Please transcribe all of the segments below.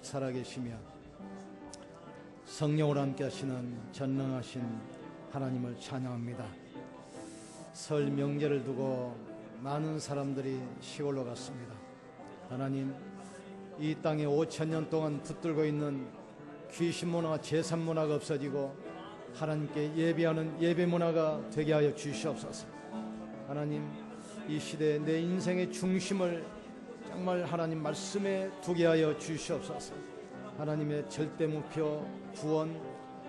살아계시며 성령으로 함께 하시는 전능하신 하나님을 찬양합니다. 설 명절을 두고 많은 사람들이 시골로 갔습니다. 하나님, 이 땅에 5,000년 동안 붙들고 있는 귀신 문화와 제산 문화가 없어지고 하나님께 예배하는 예배 문화가 되게 하여 주시옵소서. 하나님, 이 시대에 내 인생의 중심을 정말 하나님 말씀에 두게 하여 주시옵소서. 하나님의 절대 목표 구원,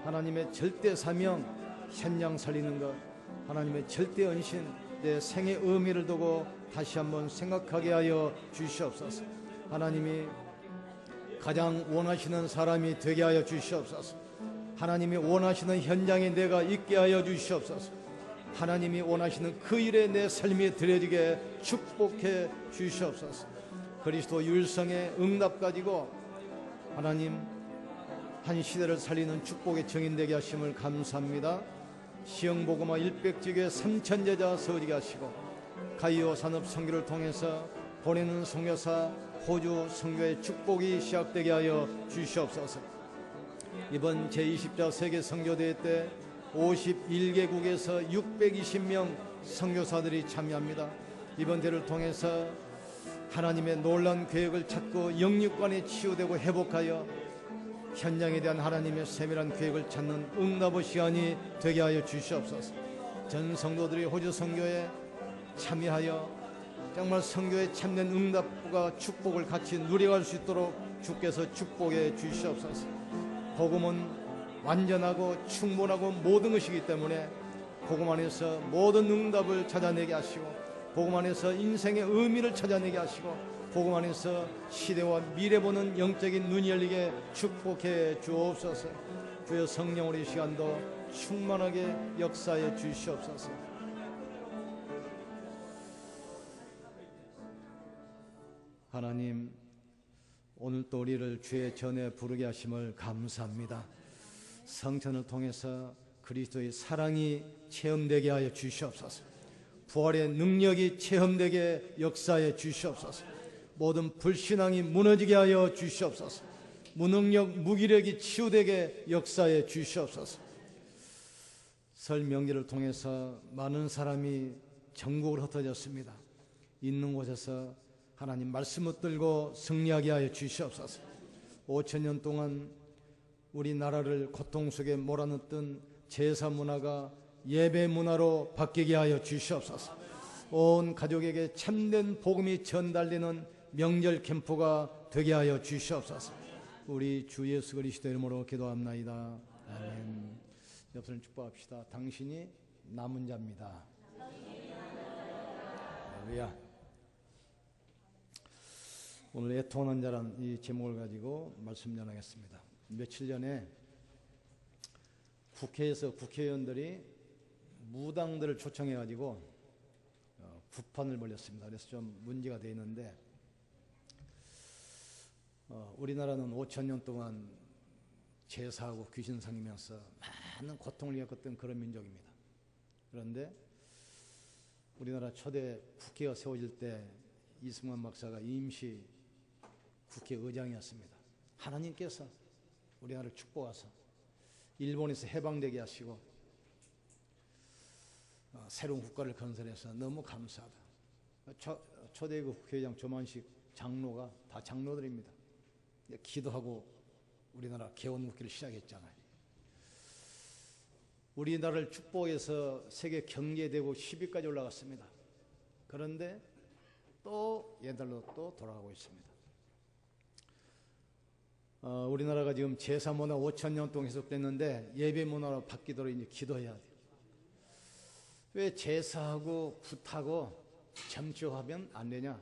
하나님의 절대 사명 현장 살리는 것, 하나님의 절대恩신, 내 생의 의미를 두고 다시 한번 생각하게 하여 주시옵소서. 하나님이 가장 원하시는 사람이 되게 하여 주시옵소서. 하나님이 원하시는 현장에 내가 있게 하여 주시옵소서. 하나님이 원하시는 그 일에 내 삶이 드려지게 축복해 주시옵소서. 그리스도 율성의 응답 가지고 하나님 한 시대를 살리는 축복의 증인되게 하심을 감사합니다. 시흥복음화 일백지교회 3,000제자 서지게 하시고 가이오 산업 선교를 통해서 보내는 선교사 호주 선교의 축복이 시작되게 하여 주시옵소서. 이번 제20자 세계 선교대회 때 51개국에서 620명 선교사들이 참여합니다. 이번 대회를 통해서 하나님의 놀라운 계획을 찾고 영육간에 치유되고 회복하여 현장에 대한 하나님의 세밀한 계획을 찾는 응답의 시간이 되게 하여 주시옵소서. 전 성도들이 호주 선교에 참여하여 정말 선교에 참된 응답과 축복을 같이 누려갈 수 있도록 주께서 축복해 주시옵소서. 복음은 완전하고 충분하고 모든 것이기 때문에 복음 안에서 모든 응답을 찾아내게 하시고 복음 안에서 인생의 의미를 찾아내게 하시고 복음 안에서 시대와 미래 보는 영적인 눈이 열리게 축복해 주옵소서. 주여 성령으로 이 시간도 충만하게 역사해 주시옵소서. 하나님, 오늘 또 우리를 주의 전에 부르게 하심을 감사합니다. 성천을 통해서 그리스도의 사랑이 체험되게 하여 주시옵소서. 부활의 능력이 체험되게 역사해 주시옵소서. 모든 불신앙이 무너지게 하여 주시옵소서. 무능력, 무기력이 치유되게 역사해 주시옵소서. 설 명절을 통해서 많은 사람이 전국으로 흩어졌습니다. 있는 곳에서 하나님 말씀 붙들고 승리하게 하여 주시옵소서. 5,000년 동안 우리나라를 고통 속에 몰아넣던 제사 문화가 예배 문화로 바뀌게 하여 주시옵소서. 온 가족에게 참된 복음이 전달되는 명절 캠프가 되게 하여 주시옵소서. 우리 주 예수 그리스도 이름으로 기도합나이다. 아멘. 옆사람 축복합시다. 당신이 남은 자입니다. 할렐루야. 오늘 애통하는 자란 이 제목을 가지고 말씀 전하겠습니다. 며칠 전에 국회에서 국회의원들이 무당들을 초청해 가지고 구판을 벌였습니다. 그래서 좀 문제가 되어 있는데, 우리나라는 5,000년 동안 제사하고 귀신 상이면서 많은 고통을 겪었던 그런 민족입니다. 그런데 우리나라 초대 국회가 세워질 때 이승만 박사가 임시 국회의장이었습니다. 하나님께서 우리나라를 축복하셔서 일본에서 해방되게 하시고 새로운 국가를 건설해서 너무 감사하다. 초대 국회의장 조만식 장로가 다 장로들입니다. 기도하고 우리나라 개원국회를 시작했잖아요. 우리나라를 축복해서 세계 경제대국 10위까지 올라갔습니다. 그런데 또 옛날로 또 돌아가고 있습니다. 우리나라가 지금 제사 문화 5,000년 동안 계속됐는데 예배 문화로 바뀌도록 이제 기도해야 돼요. 왜 제사하고 굿하고 점주하면 안 되냐?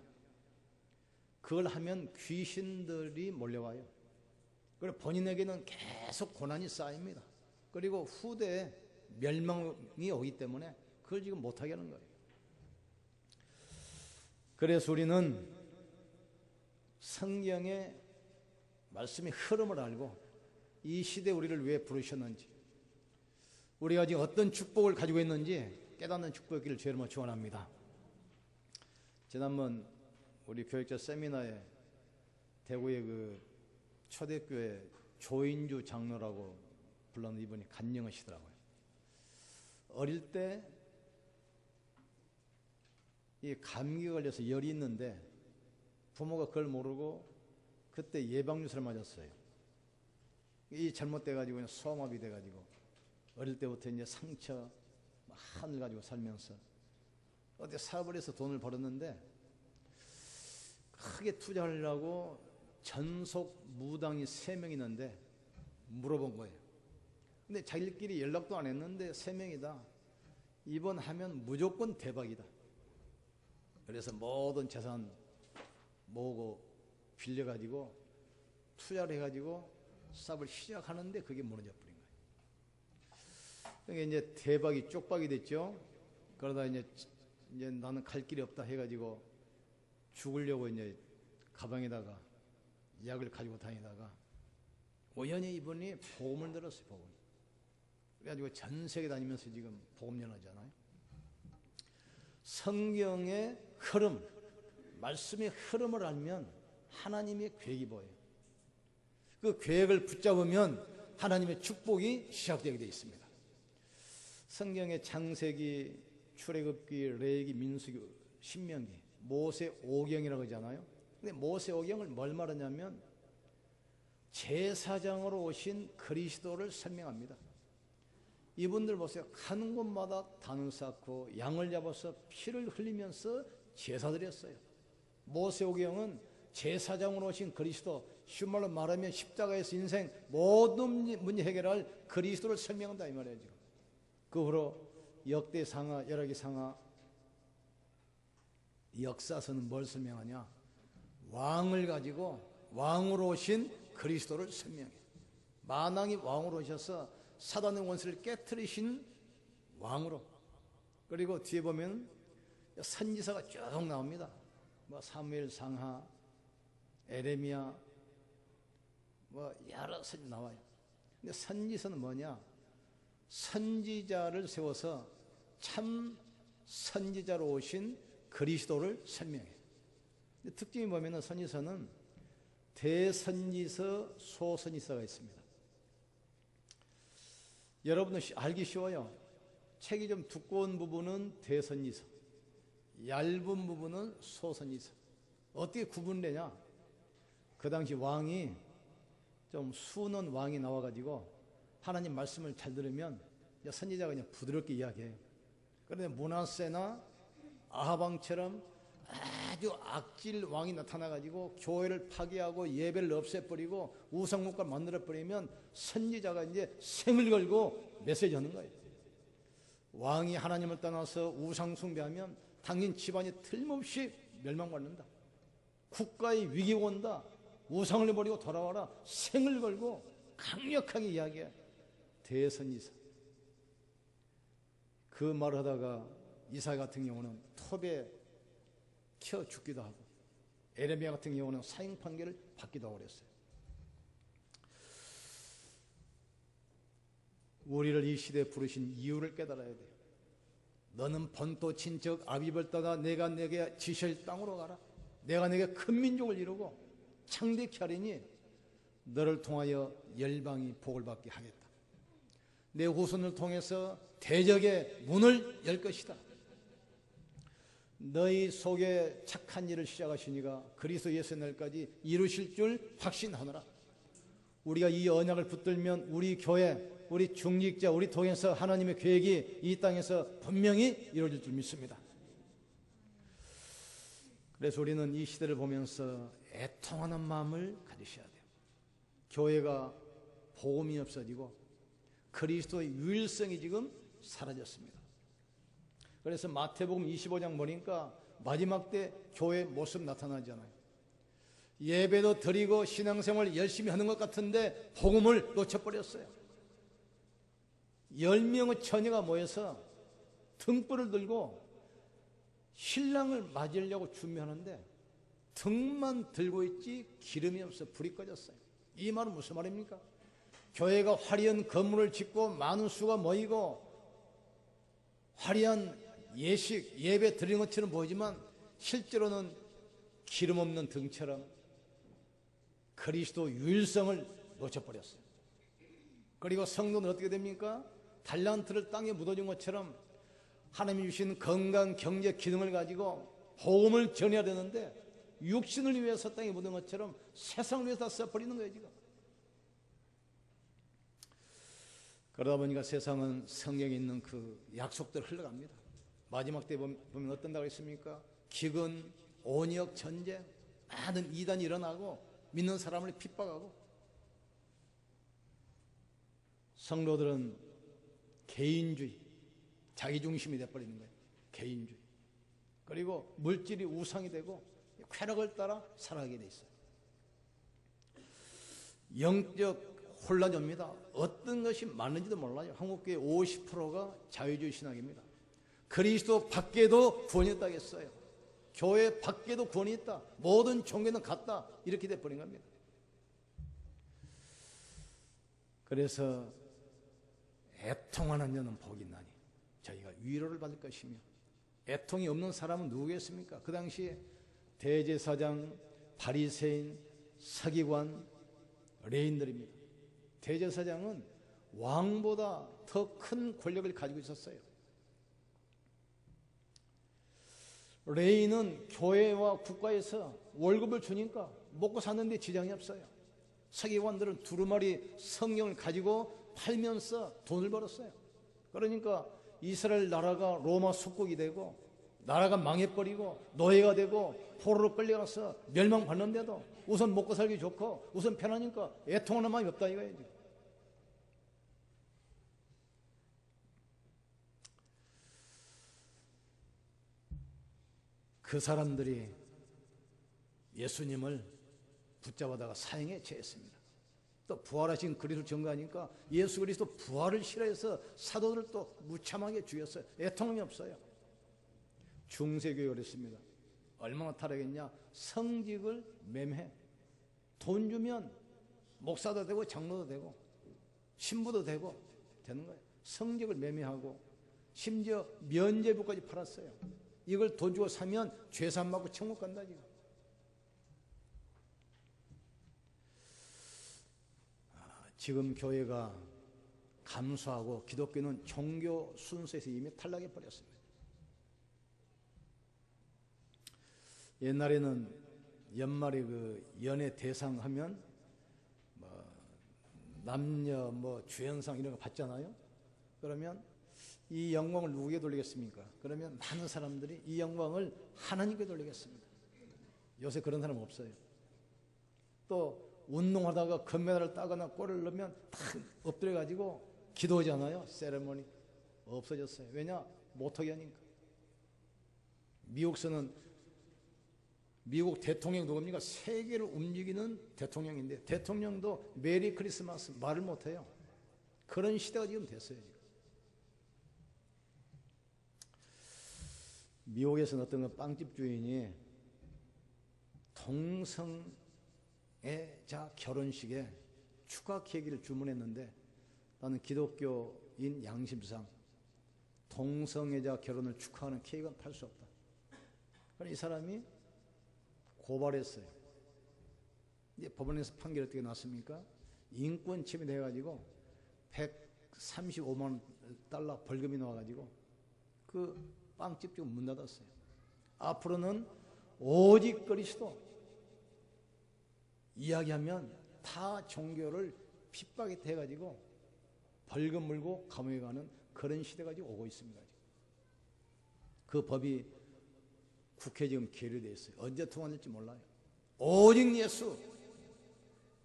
그걸 하면 귀신들이 몰려와요. 그리고 본인에게는 계속 고난이 쌓입니다. 그리고 후대에 멸망이 오기 때문에 그걸 지금 못하게 하는 거예요. 그래서 우리는 성경의 말씀의 흐름을 알고 이 시대에 우리를 왜 부르셨는지, 우리가 지금 어떤 축복을 가지고 있는지 깨닫는 축복이기를 주의 이름으로 축원합니다. 지난번 우리 교육자 세미나에 대구의 그 초대교회 조인주 장로라고 불렀는 이분이 간증하시더라고요. 어릴 때 이 감기 걸려서 열이 있는데 부모가 그걸 모르고 그때 예방주사를 맞았어요. 이 잘못돼가지고 소아마비 돼가지고 어릴 때부터 이제 상처 한을 가지고 살면서 어디 사업을 해서 돈을 벌었는데 크게 투자하려고 전속 무당이 3명 있는데 물어본 거예요. 근데 자기들끼리 연락도 안 했는데 3명이다. 이번 하면 무조건 대박이다. 그래서 모든 재산 모으고 빌려가지고 투자를 해가지고 사업을 시작하는데 그게 무너져 버린 거예요. 그러니까 이제 대박이 쪽박이 됐죠. 그러다 이제 나는 갈 길이 없다 해가지고 죽으려고 이제 가방에다가 약을 가지고 다니다가 우연히 이분이 복음을 들었어요. 복음. 그래가지고 전 세계 다니면서 지금 복음 전하잖아요. 성경의 흐름, 말씀의 흐름을 알면 하나님의 계획이 보여요. 그 계획을 붙잡으면 하나님의 축복이 시작되게 되어 있습니다. 성경의 창세기, 출애굽기, 레위기, 민수기, 신명기, 모세 오경이라고 하잖아요. 근데 모세 오경을 뭘 말하냐면 제사장으로 오신 그리스도를 설명합니다. 이분들 보세요. 가는 곳마다 단을 쌓고 양을 잡아서 피를 흘리면서 제사드렸어요. 모세오경은 제사장으로 오신 그리스도, 쉬운 말로 말하면 십자가에서 인생 모든 문제 해결할 그리스도를 설명한다 이 말이에요. 지금 그 후로 역대상하, 열왕기상하, 역사서는 뭘 설명하냐? 왕을 가지고 왕으로 오신 그리스도를 설명해요. 만왕이 왕으로 오셔서 사단의 원수를 깨트리신 왕으로. 그리고 뒤에 보면 선지서가 쭉 나옵니다. 뭐 사무엘 상하, 에레미야, 뭐 여러 선지 나와요. 근데 선지서는 뭐냐? 선지자를 세워서 참 선지자로 오신 그리스도를 설명해요. 근데 특징이 보면은 선지서는 대선지서, 소선지서가 있습니다. 여러분은 알기 쉬워요. 책이 좀 두꺼운 부분은 대선지서, 얇은 부분은 소선지서. 어떻게 구분되냐? 그 당시 왕이 좀 수는 왕이 나와가지고 하나님 말씀을 잘 들으면 선지자가 그냥 부드럽게 이야기해요. 그런데 므낫세나 아하방처럼 아주 악질 왕이 나타나가지고 교회를 파괴하고 예배를 없애버리고 우상국가를 만들어버리면 선지자가 이제 생을 걸고 메시지 하는 거예요. 왕이 하나님을 떠나서 우상 숭배하면 당연 집안이 틀림없이 멸망받는다. 국가의 위기가 온다. 우상을 버리고 돌아와라. 생을 걸고 강력하게 이야기해. 대선지서. 그 말을 하다가 이사야 같은 경우는 톱에 켜 죽기도 하고 에레미야 같은 경우는 사형 판결을 받기도 하고 그랬어요. 우리를 이 시대에 부르신 이유를 깨달아야 돼요. 너는 본토 친척 아비를 떠나 내가 내게 지실 땅으로 가라. 내가 내게 큰 민족을 이루고 창대케 하리니 너를 통하여 열방이 복을 받게 하겠다. 내 후손을 통해서 대적의 문을 열 것이다. 너희 속에 착한 일을 시작하시니가 그리스도 예수의 날까지 이루실 줄 확신하노라. 우리가 이 언약을 붙들면 우리 교회, 우리 중직자, 우리 통해서 하나님의 계획이 이 땅에서 분명히 이루어질 줄 믿습니다. 그래서 우리는 이 시대를 보면서 애통하는 마음을 가지셔야 돼요. 교회가 복음이 없어지고 그리스도의 유일성이 지금 사라졌습니다. 그래서 마태복음 25장 보니까 마지막 때 교회 모습 나타나잖아요. 예배도 드리고 신앙생활 열심히 하는 것 같은데 복음을 놓쳐버렸어요. 10명의 처녀가 모여서 등불을 들고 신랑을 맞으려고 준비하는데 등만 들고 있지 기름이 없어 불이 꺼졌어요. 이 말은 무슨 말입니까? 교회가 화려한 건물을 짓고 많은 수가 모이고 화려한 예식, 예배 드리는 것처럼 보이지만 실제로는 기름 없는 등처럼 그리스도 유일성을 놓쳐버렸어요. 그리고 성도는 어떻게 됩니까? 달란트를 땅에 묻어준 것처럼 하나님이 주신 건강, 경제, 기능을 가지고 복음을 전해야 되는데 육신을 위해서 땅에 묻은 것처럼 세상을 위해서 써버리는 거예요 지금. 그러다 보니까 세상은 성경에 있는 그 약속들 흘러갑니다. 마지막 때 보면 어떤다고 했습니까? 기근, 온역, 전쟁, 많은 이단이 일어나고 믿는 사람을 핍박하고, 성도들은 개인주의, 자기중심이 돼버리는 거예요. 개인주의. 그리고 물질이 우상이 되고 쾌락을 따라 살아가게 돼 있어요. 영적 혼란이 옵니다. 어떤 것이 맞는지도 몰라요. 한국교회 50%가 자유주의 신학입니다. 그리스도 밖에도 구원이 있다고 했어요. 교회 밖에도 구원이 있다. 모든 종교는 같다. 이렇게 돼버린 겁니다. 그래서 애통하는 자는 복이 있나니 저희가 위로를 받을 것이며, 애통이 없는 사람은 누구겠습니까? 그 당시에 대제사장, 바리새인, 서기관, 레인들입니다. 대제사장은 왕보다 더 큰 권력을 가지고 있었어요. 레인은 교회와 국가에서 월급을 주니까 먹고 사는데 지장이 없어요. 서기관들은 두루마리 성경을 가지고 팔면서 돈을 벌었어요. 그러니까 이스라엘 나라가 로마 속국이 되고 나라가 망해버리고 노예가 되고 포로로 끌려가서 멸망받는데도 우선 먹고 살기 좋고 우선 편하니까 애통하는 마음이 없다 이거예요. 그 사람들이 예수님을 붙잡아다가 사형에 처했습니다. 또 부활하신 그리스도를 증거하니까 예수 그리스도 부활을 싫어해서 사도들을 또 무참하게 죽였어요. 애통이 없어요. 중세교회 그랬습니다. 얼마나 타락했냐? 성직을 매매해. 돈 주면 목사도 되고 장로도 되고 신부도 되고 되는 거예요. 성직을 매매하고 심지어 면죄부까지 팔았어요. 이걸 돈 주고 사면 죄산 받고 천국 간다 지금. 지금 교회가 감수하고 기독교는 종교 순서에서 이미 탈락해 버렸습니다. 옛날에는 연말에 그 연예 대상 하면 남녀 주연상 이런 거 받잖아요. 그러면 이 영광을 누구에게 돌리겠습니까? 그러면 많은 사람들이 이 영광을 하나님께 돌리겠습니다. 요새 그런 사람 없어요. 또 운동하다가 금메달을 따거나 골을 넣으면 탁 엎드려가지고 기도하잖아요. 세레모니 없어졌어요. 왜냐? 못하게 하니까. 미국 대통령 누굽니까? 세계를 움직이는 대통령인데 대통령도 메리 크리스마스 말을 못해요. 그런 시대가 지금 됐어요. 지금. 미국에서는 어떤 빵집 주인이 동성애자 결혼식에 축하 케이크를 주문했는데 나는 기독교인 양심상 동성애자 결혼을 축하하는 케이크는 팔 수 없다. 그래서 이 사람이 고발했어요. 이제 법원에서 판결이 어떻게 났습니까? 인권 침해를 해가지고 135만 달러 벌금이 나와가지고 그 빵집 좀 문 닫았어요. 앞으로는 오직 그리스도 이야기하면 다 종교를 핍박에 해가지고 벌금 물고 감옥에 가는 그런 시대가 지금 오고 있습니다. 그 법이 국회에 지금 계류되어 있어요. 언제 통과될지 몰라요. 오직 예수.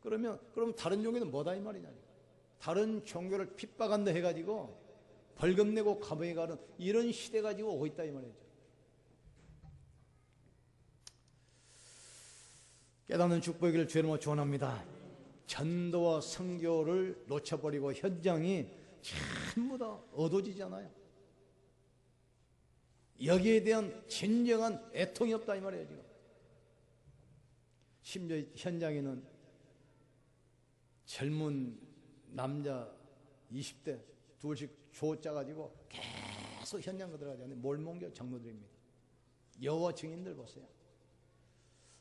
그럼 다른 종교는 뭐다 이 말이냐. 다른 종교를 핍박한다 해가지고 벌금 내고 감옥에 가는 이런 시대가 지금 오고 있다 이 말이죠. 깨닫는 축복이기를 주님으로 축원합니다. 전도와 선교를 놓쳐버리고 현장이 전부 다 어두워지잖아요. 여기에 대한 진정한 애통이 없다 이 말이에요 지금. 심지어 현장에는 젊은 남자 20대 둘씩 조 짜가지고 계속 현장 들어가잖아요. 몰몬교 장로들입니다. 여호와 증인들 보세요.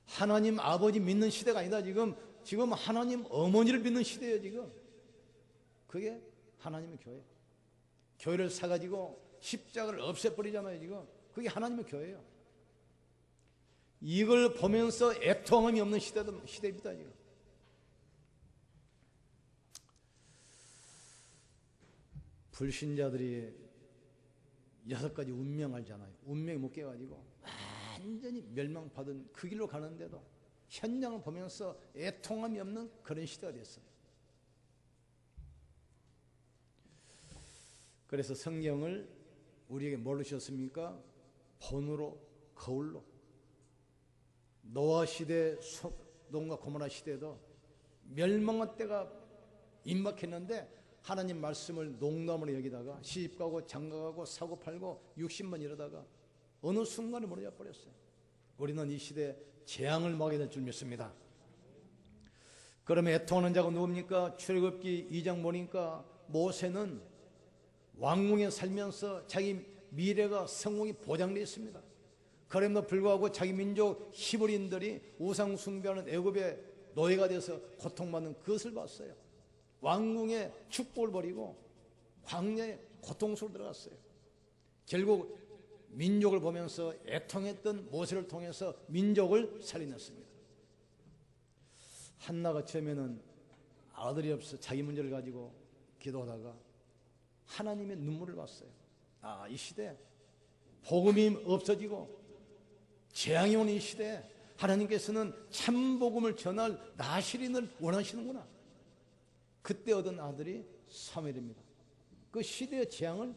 하나님 아버지 믿는 시대가 아니다. 지금 지금 하나님 어머니를 믿는 시대예요. 지금 그게 하나님의 교회. 교회를 사가지고 십자가를 없애버리잖아요. 지금 그게 하나님의 교회예요. 이걸 보면서 애통함이 없는 시대입니다. 지금 불신자들이 6가지 운명 알잖아요. 운명이 묶여가지고 완전히 멸망받은 그 길로 가는데도 현장을 보면서 애통함이 없는 그런 시대가 됐어요. 그래서 성경을 우리에게 뭘로 주셨습니까? 본으로, 거울로. 노아 시대, 소돔과 고모라 시대도 멸망한 때가 임박했는데 하나님 말씀을 농담으로 여기다가 시집가고 장가가고 사고팔고 60만 이러다가 어느 순간에 무너져 버렸어요. 우리는 이 시대에 재앙을 맞게 될 줄 믿습니다. 그러면 애통하는 자가 누굽니까? 출애굽기 2장 보니까 모세는 왕궁에 살면서 자기 미래가 성공이 보장되어 있습니다. 그럼에도 불구하고 자기 민족 히브리인들이 우상 숭배하는 애굽의 노예가 돼서 고통받는 그것을 봤어요. 왕궁의 축복을 버리고 광야에 고통스러워 들어갔어요. 결국 민족을 보면서 애통했던 모세를 통해서 민족을 살려냈습니다. 한나가 처음에는 아들이 없어 자기 문제를 가지고 기도하다가 하나님의 눈물을 봤어요. 아, 이 시대 복음이 없어지고 재앙이 오는 이 시대에 하나님께서는 참복음을 전할 나실인을 원하시는구나. 그때 얻은 아들이 사무엘입니다. 그 시대의 재앙을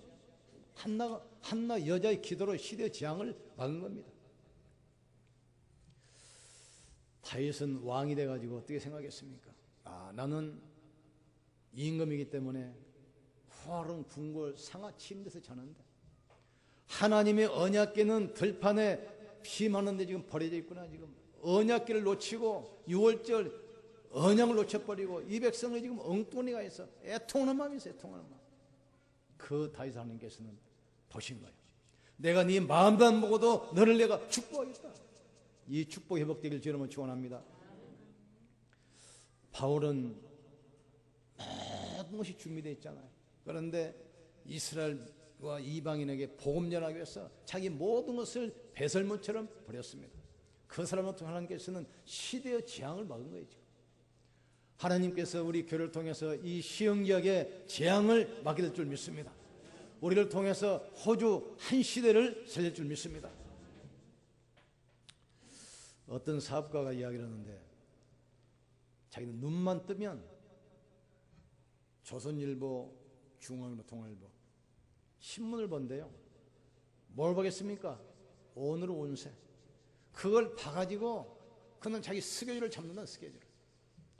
한나 여자의 기도로 시대의 재앙을 막은 겁니다. 다윗은 왕이 돼가지고 어떻게 생각했습니까? 아, 나는 임금이기 때문에 푸른 궁궐 상하 침대에서 자는데 하나님의 언약궤는 들판에 비 맞는데 지금 버려져 있구나. 지금 언약궤를 놓치고 6월절 언약을 놓쳐버리고 이 백성을 지금 엉뚱이가 있어. 애통하는 마음이 있어요. 애통하는 마음. 그 다윗 하나님께서는 보신 거예요. 내가 네 마음도 안 보고도 너를 내가 축복하겠다. 이 축복 회복되길 주님은 축원합니다. 바울은 모든 것이 준비되어 있잖아요. 그런데 이스라엘과 이방인에게 복음 전하기 위해서 자기 모든 것을 배설물처럼 버렸습니다. 그 사람을 통해 하나님께서는 시대의 재앙을 막은 거예요. 지금. 하나님께서 우리 교회를 통해서 이 시흥지역의 재앙을 막게 될 줄 믿습니다. 우리를 통해서 호주 한 시대를 살릴 줄 믿습니다. 어떤 사업가가 이야기를 하는데 자기는 눈만 뜨면 조선일보, 중앙일보, 동아일보 신문을 본대요. 뭘 보겠습니까? 오늘 운세. 그걸 봐가지고 그는 자기 스케줄을 잡는다. 스케줄.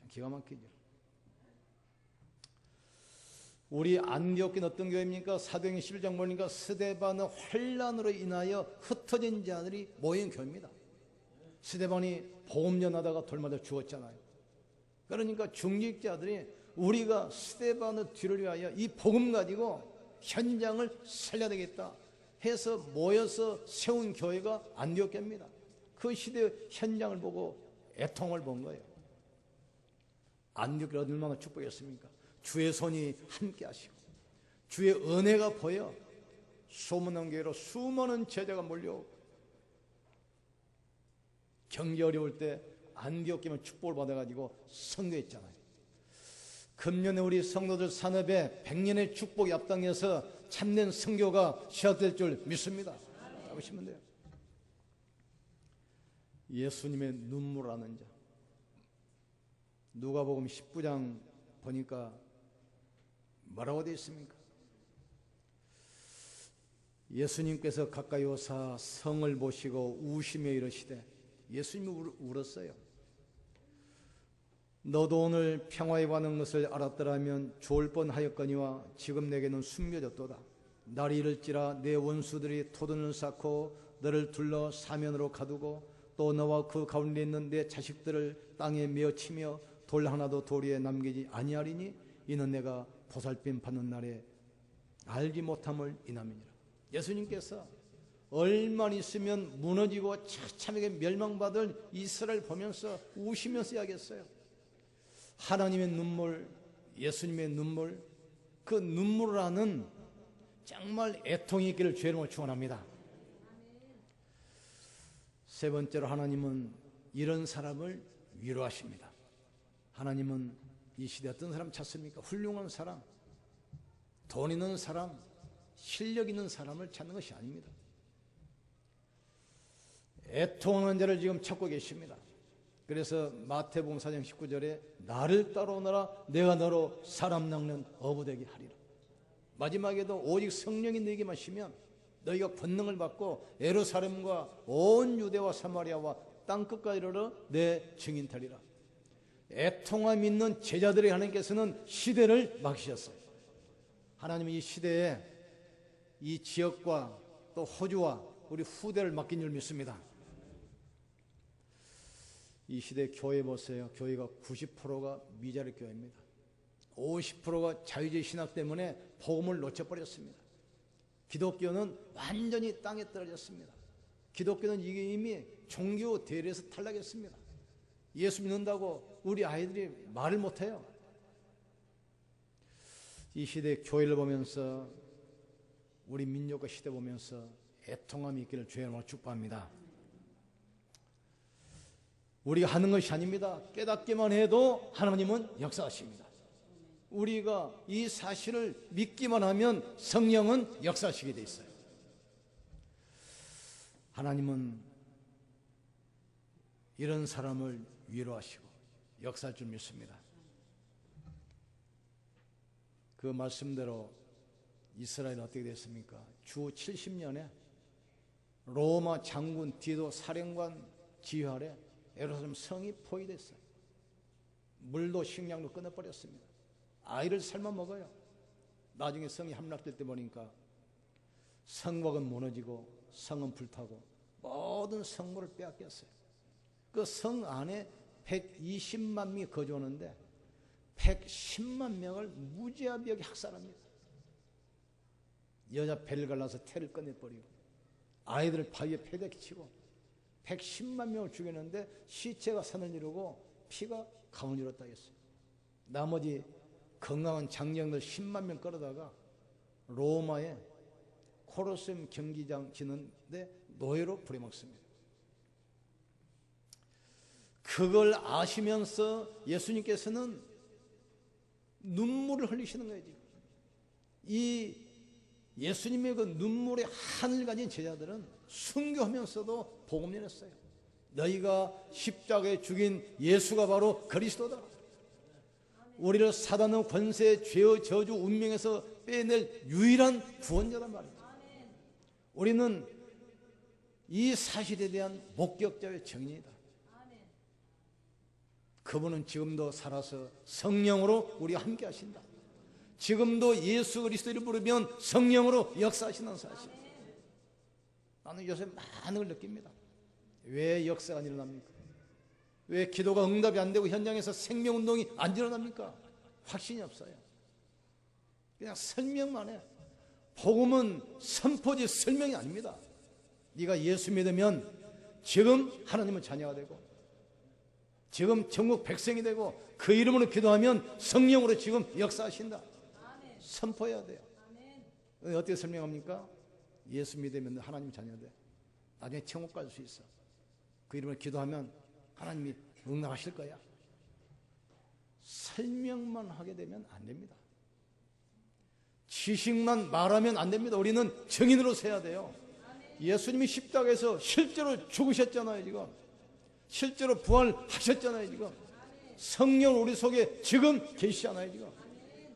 기가 막히죠. 우리 안디옥교는 어떤 교회입니까? 사도행전 11장 보니까 스데반의 환난으로 인하여 흩어진 자들이 모인 교회입니다. 스데반이 복음 전하다가 돌 맞아 죽었잖아요. 그러니까 중직자들이 우리가 스데반의 뒤를 위하여 이 복음 가지고 현장을 살려야 되겠다 해서 모여서 세운 교회가 안디옥교입니다. 그 시대의 현장을 보고 애통을 본 거예요. 안디옥교가 얼마나 축복이었습니까? 주의 손이 함께 하시고 주의 은혜가 보여 소문난 교회로 수많은 제자가 몰려오고 경기 어려울 때 안디옥교면 축복을 받아가지고 선교했잖아요. 금년에 우리 성도들 산업에 100년의 축복이 앞당겨서 참된 선교가 시작될 줄 믿습니다. 보시면 돼요. 예수님의 눈물하는 자. 누가복음 19장 보니까 뭐라고 되어 있습니까? 예수님께서 가까이 오사 성을 보시고 우시며 이르시되 예수님이 울었어요. 너도 오늘 평화에 관한 것을 알았더라면 좋을 뻔하였거니와 지금 내게는 숨겨졌도다. 날이 이를지라 내 원수들이 토둔을 쌓고 너를 둘러 사면으로 가두고 또 너와 그 가운데 있는 내 자식들을 땅에 메어치며 돌 하나도 도리에 남기지 아니하리니 이는 내가 보살핌 받는 날에 알지 못함을 인함이니라. 예수님께서 얼마 있으면 무너지고 처참하게 멸망받을 이스라엘 보면서 우시면서 이야기했어요. 하나님의 눈물, 예수님의 눈물, 그 눈물을 아는 정말 애통이 있기를 주의 이름으로 축원합니다. 세 번째로 하나님은 이런 사람을 위로하십니다. 하나님은 이 시대에 어떤 사람 찾습니까? 훌륭한 사람, 돈 있는 사람, 실력 있는 사람을 찾는 것이 아닙니다. 애통하는 자를 지금 찾고 계십니다. 그래서 마태복음 4장 19절에 나를 따라오너라 내가 너로 사람 낚는 어부 되게 하리라. 마지막에도 오직 성령이 너에게 마시면 너희가 권능을 받고 예루살렘과 온 유대와 사마리아와 땅끝까지 이르러 내 증인 되리라. 애통함 있는 제자들에게 하나님께서는 시대를 맡기셨어요. 하나님은 이 시대에 이 지역과 또 호주와 우리 후대를 맡긴 줄 믿습니다. 이 시대 교회 보세요. 교회가 90%가 미자리 교회입니다. 50%가 자유주의 신학 때문에 복음을 놓쳐버렸습니다. 기독교는 완전히 땅에 떨어졌습니다. 기독교는 이게 이미 종교 대회에서 탈락했습니다. 예수 믿는다고 우리 아이들이 말을 못해요. 이 시대 교회를 보면서 우리 민족과 시대 보면서 애통함이 있기를 주의 이름으로 축복합니다. 우리가 하는 것이 아닙니다. 깨닫기만 해도 하나님은 역사하십니다. 우리가 이 사실을 믿기만 하면 성령은 역사하시게 돼 있어요. 하나님은 이런 사람을 위로하시고 역사할 줄 믿습니다. 그 말씀대로 이스라엘은 어떻게 됐습니까? 주 70년에 로마 장군 디도 사령관 지휘 아래 예루살렘 성이 포위됐어요. 물도 식량도 끊어버렸습니다. 아이를 삶아 먹어요. 나중에 성이 함락될 때 보니까 성곽은 무너지고 성은 불타고 모든 성물을 빼앗겼어요. 그 성 안에 120만 명이 거주하는데 110만 명을 무지하게 학살합니다. 여자 배를 갈라서 태를 꺼내버리고 아이들을 바위에 패대치고 110만 명을 죽였는데 시체가 산을 이루고 피가 강을 이뤘다 했어요. 나머지 건강한 장정들 10만 명 끌어다가 로마에 코로세움 경기장 짓는데 노예로 부려먹습니다. 그걸 아시면서 예수님께서는 눈물을 흘리시는 거예요. 이 예수님의 그 눈물의 한을 가진 제자들은 순교하면서도 복음 전했어요. 너희가 십자가에 죽인 예수가 바로 그리스도다. 우리를 사단의 권세, 죄의 저주, 운명에서 빼낼 유일한 구원자란 말이죠. 우리는 이 사실에 대한 목격자의 정인이다. 그분은 지금도 살아서 성령으로 우리와 함께 하신다. 지금도 예수 그리스도를 부르면 성령으로 역사하시는 사실. 나는 요새 많은 걸 느낍니다. 왜 역사가 안 일어납니까? 왜 기도가 응답이 안 되고 현장에서 생명운동이 안 일어납니까? 확신이 없어요. 그냥 설명만 해. 복음은 선포지 설명이 아닙니다. 네가 예수 믿으면 지금 하나님은 자녀가 되고 지금 전국 백성이 되고 그 이름으로 기도하면 성령으로 지금 역사하신다. 선포해야 돼요. 어떻게 설명합니까? 예수 믿으면 하나님 자녀 돼. 나중에 천국 갈 수 있어. 그 이름으로 기도하면 하나님이 응답하실 거야. 설명만 하게 되면 안 됩니다. 지식만 말하면 안 됩니다. 우리는 증인으로 서야 돼요. 예수님이 십자가에서 실제로 죽으셨잖아요. 지금 실제로 부활하셨잖아요. 지금 성령 우리 속에 지금 계시잖아요. 지금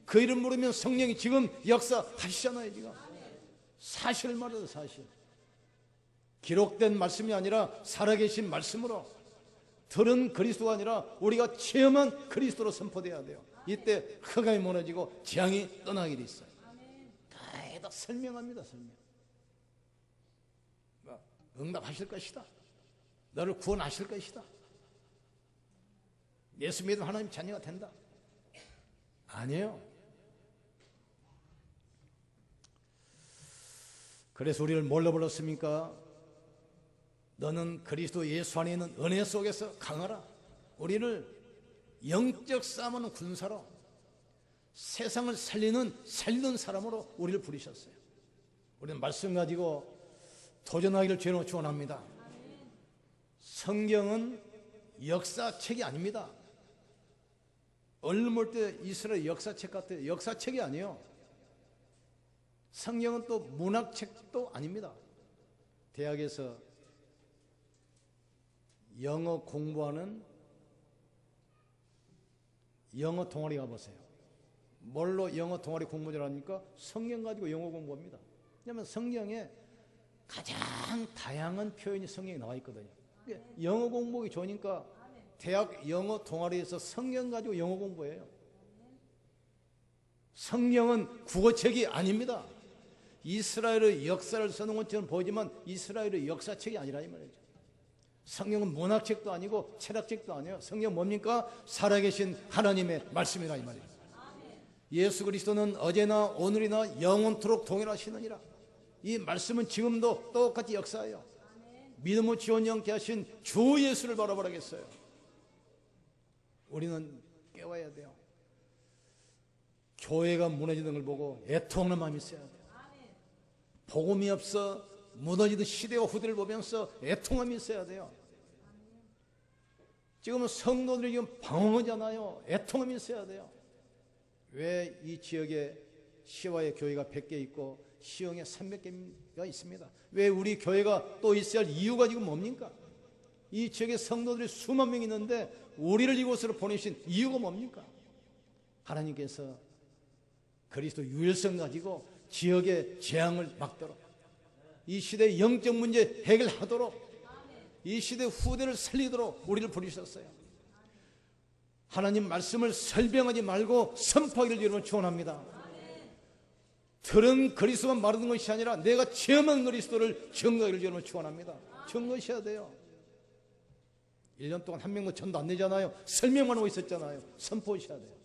그 이름 부르면 성령이 지금 역사하시잖아요. 지금 사실을 말해요. 사실 기록된 말씀이 아니라 살아계신 말씀으로 들은 그리스도가 아니라 우리가 체험한 그리스도로 선포돼야 돼요. 이때 흑암이 무너지고 재앙이 떠나게 돼 있어요. 다 설명합니다. 설명. 응답하실 것이다. 너를 구원하실 것이다. 예수 믿으면 하나님 자녀가 된다. 아니에요. 그래서 우리를 뭘로 불렀습니까? 너는 그리스도 예수 안에 있는 은혜 속에서 강하라. 우리를 영적 싸움하는 군사로, 세상을 살리는 사람으로 우리를 부르셨어요. 우리는 말씀 가지고 도전하기를 주님으로 축원합니다. 성경은 역사책이 아닙니다. 얼물 때 이스라엘 역사책 같아요. 역사책이 아니에요. 성경은 또 문학책도 아닙니다. 대학에서 영어 공부하는 영어 동아리 가보세요. 뭘로 영어 동아리 공부 잘합니까? 성경 가지고 영어 공부합니다. 왜냐하면 성경에 가장 다양한 표현이 성경에 나와 있거든요. 영어 공부하기 좋으니까 대학 영어 동아리에서 성경 가지고 영어 공부해요. 성경은 국어책이 아닙니다. 이스라엘의 역사를 써놓은 것처럼 보이지만 이스라엘의 역사책이 아니라 이 말이죠. 성경은 문학책도 아니고 철학책도 아니에요. 성경 뭡니까? 살아계신 하나님의 말씀이라 이 말이에요. 예수 그리스도는 어제나 오늘이나 영원토록 동일하시느니라. 이 말씀은 지금도 똑같이 역사해요. 믿음으로 지원 영케 하신 주 예수를 바라보라겠어요. 우리는 깨워야 돼요. 교회가 무너지는 걸 보고 애통하는 마음이 있어야 돼요. 복음이 없어 무너지는 시대와 후대를 보면서 애통함이 있어야 돼요. 지금은 성도들이 지금 방황하잖아요. 애통함이 있어야 돼요. 왜 이 지역에 시와의 교회가 100개 있고 시흥에 300개가 있습니다. 왜 우리 교회가 또 있어야 할 이유가 지금 뭡니까? 이 지역에 성도들이 수만 명 있는데 우리를 이곳으로 보내신 이유가 뭡니까? 하나님께서 그리스도 유일성 가지고 지역의 재앙을 막도록, 이 시대의 영적 문제 해결하도록, 이 시대 후대를 살리도록 우리를 부르셨어요. 하나님 말씀을 설명하지 말고 선포하기를 여러분 축원합니다. 들은 그리스도만 말하는 것이 아니라 내가 체험한 그리스도를 증거하기를 여러분 축원합니다. 증거하셔야 돼요. 1년 동안 한 명도 전도 안 되잖아요. 설명만 하고 있었잖아요. 선포하셔야 돼요.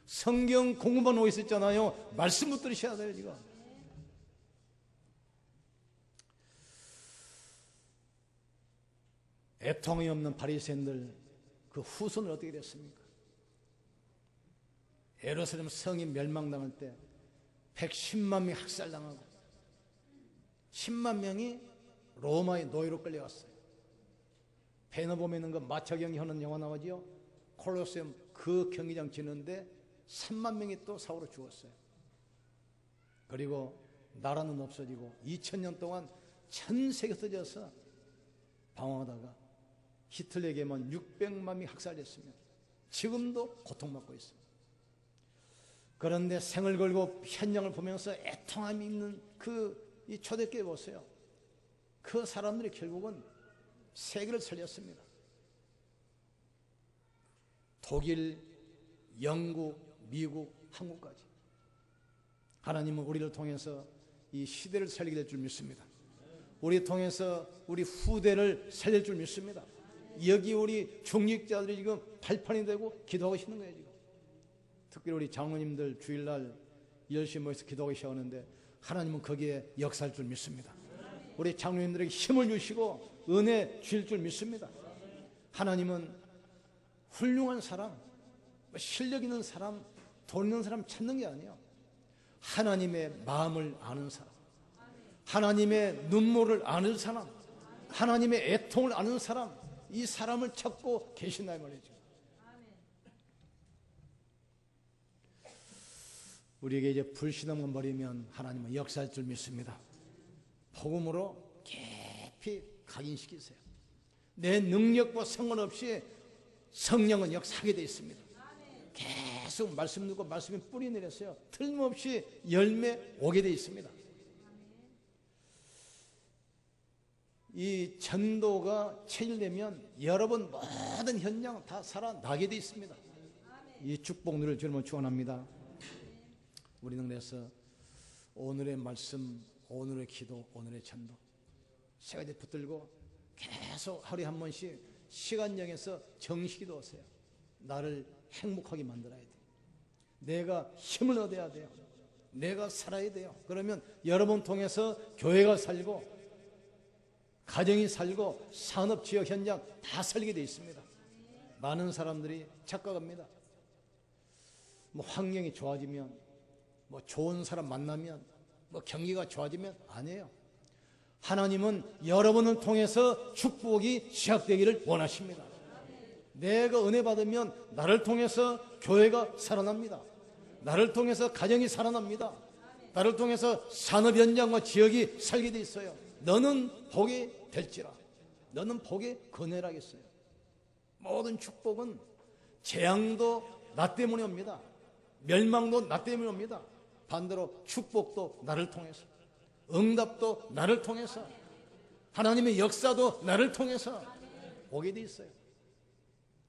성경 공부만 하고 있었잖아요. 말씀 못 들으셔야 돼요. 지금 애통이 없는 바리새인들 그 후손은 어떻게 됐습니까? 예루살렘 성이 멸망당할 때 110만 명이 학살당하고 10만 명이 로마의 노예로 끌려갔어요. 베너봄에 있는 그 마차 경기하는 영화 나오죠. 콜로세움 그 경기장 지는데 3만 명이 또 사고로 죽었어요. 그리고 나라는 없어지고 2000년 동안 전 세계 터져서 방황하다가 히틀러에게만 600만 명이 학살됐습니다. 지금도 고통받고 있습니다. 그런데 생을 걸고 현장을 보면서 애통함이 있는 이 초대교회 보세요. 그 사람들이 결국은 세계를 살렸습니다. 독일, 영국, 미국, 한국까지. 하나님은 우리를 통해서 이 시대를 살리게 될 줄 믿습니다. 우리 통해서 우리 후대를 살릴 줄 믿습니다. 여기 우리 중직자들이 지금 발판이 되고 기도하고 계시는 거예요. 지금 특별히 우리 장로님들 주일날 열심히 모여서 기도하고 계시는데 하나님은 거기에 역사할 줄 믿습니다. 우리 장로님들에게 힘을 주시고 은혜 주실 줄 믿습니다. 하나님은 훌륭한 사람, 실력 있는 사람, 돈 있는 사람 찾는 게 아니에요. 하나님의 마음을 아는 사람, 하나님의 눈물을 아는 사람, 하나님의 애통을 아는 사람, 이 사람을 찾고 계신다 이 말이죠. 우리에게 이제 불신앙만 버리면 하나님은 역사할 줄 믿습니다. 복음으로 깊이 각인시키세요. 내 능력과 상관없이 성령은 역사하게 되어 있습니다. 계속 말씀 듣고 말씀이 뿌리 내렸어요. 틀림없이 열매 오게 되어 있습니다. 이 전도가 체질되면 여러분 모든 현장 다 살아나게 되어 있습니다. 이 축복 누릴 줄만 축원합니다. 우리는 그래서 오늘의 말씀, 오늘의 기도, 오늘의 전도 세 가지 붙들고 계속 하루에 한 번씩 시간 정해서 정식기도 하세요. 나를 행복하게 만들어야 돼. 내가 힘을 얻어야 돼요. 내가 살아야 돼요. 그러면 여러분 통해서 교회가 살고 가정이 살고 산업 지역 현장 다 살게 돼 있습니다. 많은 사람들이 착각합니다. 뭐 환경이 좋아지면, 뭐 좋은 사람 만나면, 뭐 경기가 좋아지면 아니에요. 하나님은 여러분을 통해서 축복이 시작되기를 원하십니다. 내가 은혜 받으면 나를 통해서 교회가 살아납니다. 나를 통해서 가정이 살아납니다. 나를 통해서 산업 현장과 지역이 살게 돼 있어요. 너는 복이 될지라. 너는 복의 근혜라겠어요. 모든 축복은 재앙도 나 때문에 옵니다. 멸망도 나 때문에 옵니다. 반대로 축복도 나를 통해서, 응답도 나를 통해서, 하나님의 역사도 나를 통해서 오게 돼 있어요.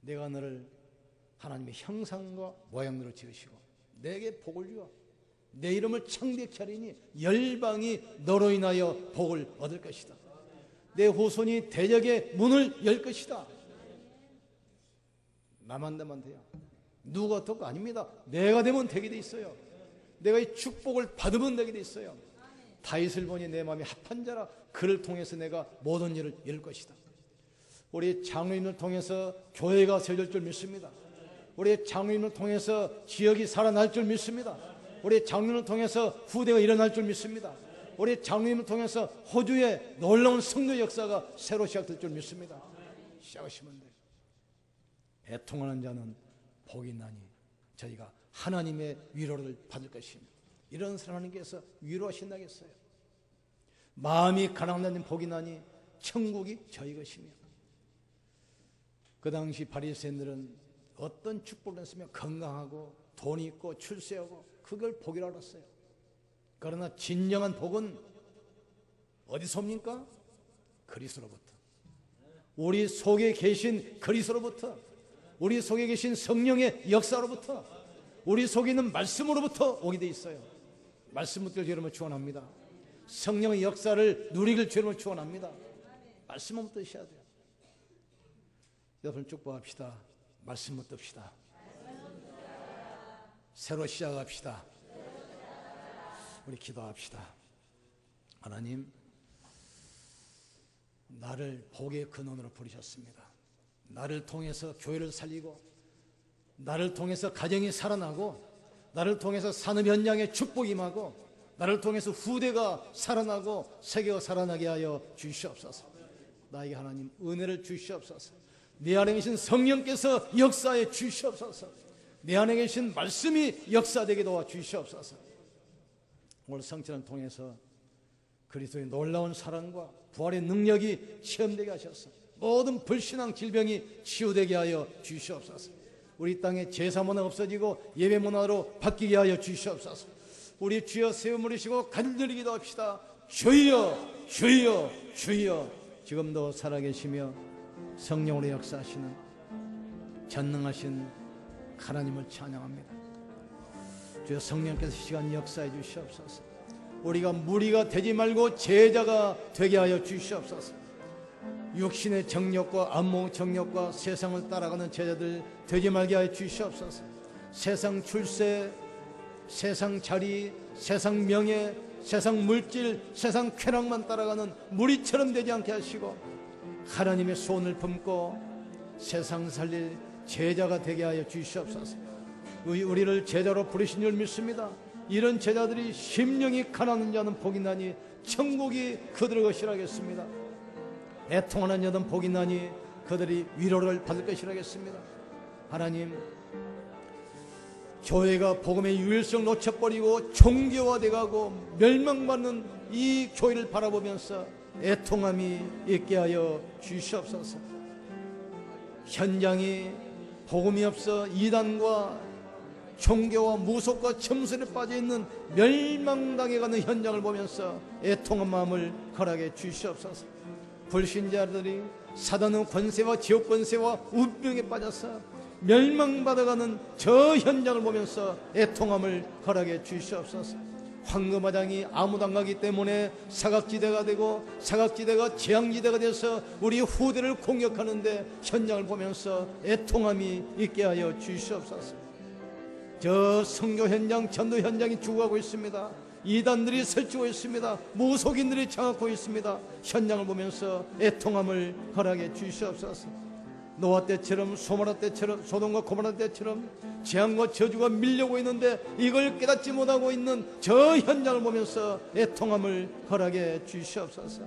내가 너를 하나님의 형상과 모양대로 지으시고 내게 복을 주어 내 이름을 창대케 하리니 열방이 너로 인하여 복을 얻을 것이다. 내 후손이 대적의 문을 열 것이다. 나만 되면 돼요. 누가 어떻고 아닙니다. 내가 되면 되게 돼 있어요. 내가 이 축복을 받으면 되게 돼 있어요. 다윗을 보니 내 마음이 합한 자라. 그를 통해서 내가 모든 일을 이룰 것이다. 우리 장로님을 통해서 교회가 세워질 줄 믿습니다. 우리 장로님을 통해서 지역이 살아날 줄 믿습니다. 우리 장로님을 통해서 후대가 일어날 줄 믿습니다. 우리 장로님을 통해서 호주의 놀라운 성도 역사가 새로 시작될 줄 믿습니다. 시작하시면 돼요. 애통하는 자는 복이 나니 저희가 하나님의 위로를 받을 것입니다. 이런 사람 하나님께서 위로하신다겠어요. 마음이 가난한 복이 나니 천국이 저희 것이며. 그 당시 바리새인들은 어떤 축복을 했으면 건강하고 돈이 있고 출세하고 그걸 복이라 알았어요. 그러나 진정한 복은 어디서 옵니까? 그리스도로부터. 우리 속에 계신 그리스도로부터, 우리 속에 계신 성령의 역사로부터, 우리 속에 있는 말씀으로부터 오게 돼 있어요. 말씀부터 여러분 축원합니다. 성령의 역사를 누리길 주님을 축원합니다. 말씀부터 드셔야 돼요. 여러분 축복합시다. 말씀부터 듭시다. 새로 시작합시다. 우리 기도합시다. 하나님, 나를 복의 근원으로 부르셨습니다. 나를 통해서 교회를 살리고, 나를 통해서 가정이 살아나고, 나를 통해서 산업 현장에 축복이 임하고, 나를 통해서 후대가 살아나고 세계가 살아나게 하여 주시옵소서. 나에게 하나님 은혜를 주시옵소서. 내 안에 계신 성령께서 역사해 주시옵소서. 내 안에 계신 말씀이 역사되게 도와 주시옵소서. 오늘 성찬을 통해서 그리스도의 놀라운 사랑과 부활의 능력이 체험되게 하셔서 모든 불신앙 질병이 치유되게 하여 주시옵소서. 우리 땅에 제사 문화 없어지고 예배 문화로 바뀌게 하여 주시옵소서. 우리 주여 세워 물으시고 간절히 기도합시다. 주여, 주여, 주여. 지금도 살아계시며 성령으로 역사하시는 전능하신 하나님을 찬양합니다. 주여, 성령께서 시간 역사해 주시옵소서. 우리가 무리가 되지 말고 제자가 되게 하여 주시옵소서. 육신의 정욕과 안목 정욕과 세상을 따라가는 제자들 되지 말게 하여 주시옵소서. 세상 출세, 세상 자리, 세상 명예, 세상 물질, 세상 쾌락만 따라가는 무리처럼 되지 않게 하시고 하나님의 손을 품고 세상 살릴 제자가 되게 하여 주시옵소서. 우리를 제자로 부르신 줄 믿습니다. 이런 제자들이 심령이 가난한 자는 복이 나니 천국이 그들의 것이라겠습니다. 애통하는 자는 복이 나니 그들이 위로를 받을 것이라겠습니다. 하나님, 교회가 복음의 유일성을 놓쳐버리고 종교화되고 멸망받는 이 교회를 바라보면서 애통함이 있게 하여 주시옵소서. 현장이 복음이 없어 이단과 종교와 무속과 점술에 빠져있는 멸망당해가는 현장을 보면서 애통한 마음을 허락해 주시옵소서. 불신자들이 사단의 권세와 지옥 권세와 운명에 빠져서 멸망받아가는 저 현장을 보면서 애통함을 허락해 주시옵소서. 황금마당이 아무도 안 가기 때문에 사각지대가 되고 사각지대가 재앙지대가 돼서 우리 후대를 공격하는데 현장을 보면서 애통함이 있게 하여 주시옵소서. 저 선교 현장, 전도 현장이 죽어가고 있습니다. 이단들이 설치고 있습니다. 무속인들이 장악하고 있습니다. 현장을 보면서 애통함을 허락해 주시옵소서. 노아 때처럼 소돔과 고모라 때처럼 재앙과 저주가 밀려오고 있는데 이걸 깨닫지 못하고 있는 저 현장을 보면서 애통함을 허락해 주시옵소서.